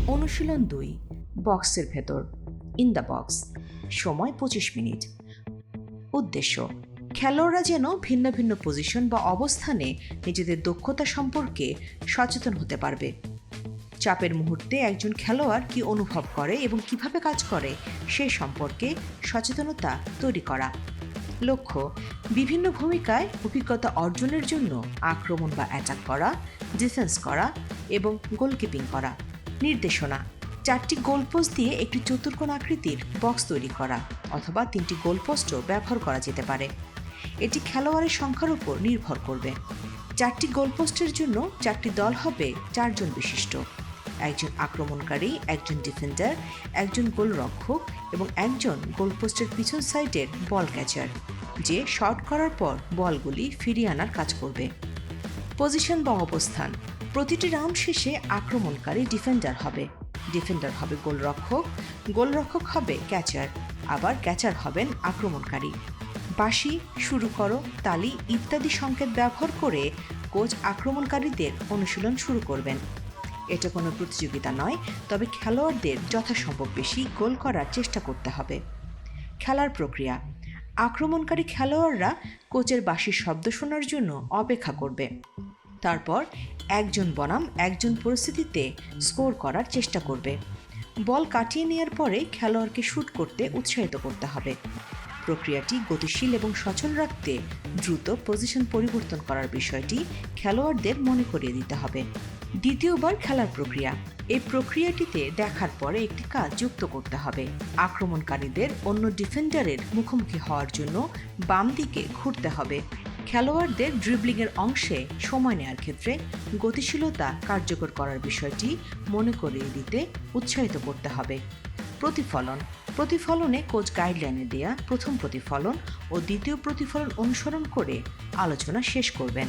অনুশীলন 2, বক্সের ভেতর, ইন দ্য বক্স। সময় 25 মিনিট। উদ্দেশ্য, খেলোয়াড়রা যেন ভিন্ন ভিন্ন পজিশন বা অবস্থানে নিজেদের দক্ষতা সম্পর্কে সচেতন হতে পারবে। চাপের মুহূর্তে একজন খেলোয়াড় কী অনুভব করে এবং কিভাবে কাজ করে সে সম্পর্কে সচেতনতা তৈরি করা। লক্ষ্য, বিভিন্ন ভূমিকায় অভিজ্ঞতা অর্জনের জন্য আক্রমণ বা অ্যাটাক করা, ডিফেন্স করা এবং গোলকিপিং করা। নির্দেশনা, 4টি গোলপোস্ট দিয়ে একটি চতুর্কোণ আকৃতির বক্স তৈরি করা অথবা 3টি গোলপোস্টও ব্যবহার করা যেতে পারে। এটি খেলোয়াড়ের সংখ্যার উপর নির্ভর করবে। 4টি গোলপোস্টের জন্য 4টি দল হবে 4 জন বিশিষ্ট, একজন আক্রমণকারী, একজন ডিফেন্ডার, একজন গোলরক্ষক এবং একজন গোলপোস্টের পিছন সাইডের বল ক্যাচার, যে শট করার পর বলগুলি ফিরিয়ে আনার কাজ করবে। পজিশন বা অবস্থান, প্রতিটি রাউন্ড শেষে আক্রমণকারী ডিফেন্ডার হবে, ডিফেন্ডার হবে গোলরক্ষক, গোলরক্ষক হবে ক্যাচার, আবার ক্যাচার হবেন আক্রমণকারী। বাঁশি, শুরু করো, তালি ইত্যাদি সংকেত ব্যবহার করে কোচ আক্রমণকারীদের অনুশীলন শুরু করবেন। এটা কোনো প্রতিযোগিতা নয়, তবে খেলোয়াড়দের যথাসম্ভব বেশি গোল করার চেষ্টা করতে হবে। খেলার প্রক্রিয়া, আক্রমণকারী খেলোয়াড়রা কোচের বাঁশির শব্দ শোনার জন্য অপেক্ষা করবে। তারপর একজন বনাম একজন পরিস্থিতিতে স্কোর করার চেষ্টা করবে। বল কাটিয়ে নেওয়ার পরে খেলোয়াড়কে শুট করতে উৎসাহিত করতে হবে। প্রক্রিয়াটি গতিশীল এবং সচল রাখতে দ্রুত পজিশন পরিবর্তন করার বিষয়টি খেলোয়াড়দের মনে করিয়ে দিতে হবে। দ্বিতীয়বার খেলার প্রক্রিয়া, এই প্রক্রিয়াটিতে দেখার পরে একটি কাজ যুক্ত করতে হবে। আক্রমণকারীদের অন্য ডিফেন্ডারের মুখোমুখি হওয়ার জন্য বাম দিকে ঘুরতে হবে। খেলোয়াড়দের ড্রিবলিংয়ের অংশে সময় নেওয়ার ক্ষেত্রে গতিশীলতা কার্যকর করার বিষয়টি মনে করিয়ে দিতে উৎসাহিত করতে হবে। প্রতিফলন, প্রতিফলনে কোচ গাইডলাইনে দেয়া প্রথম প্রতিফলন ও দ্বিতীয় প্রতিফলন অনুসরণ করে আলোচনা শেষ করবেন।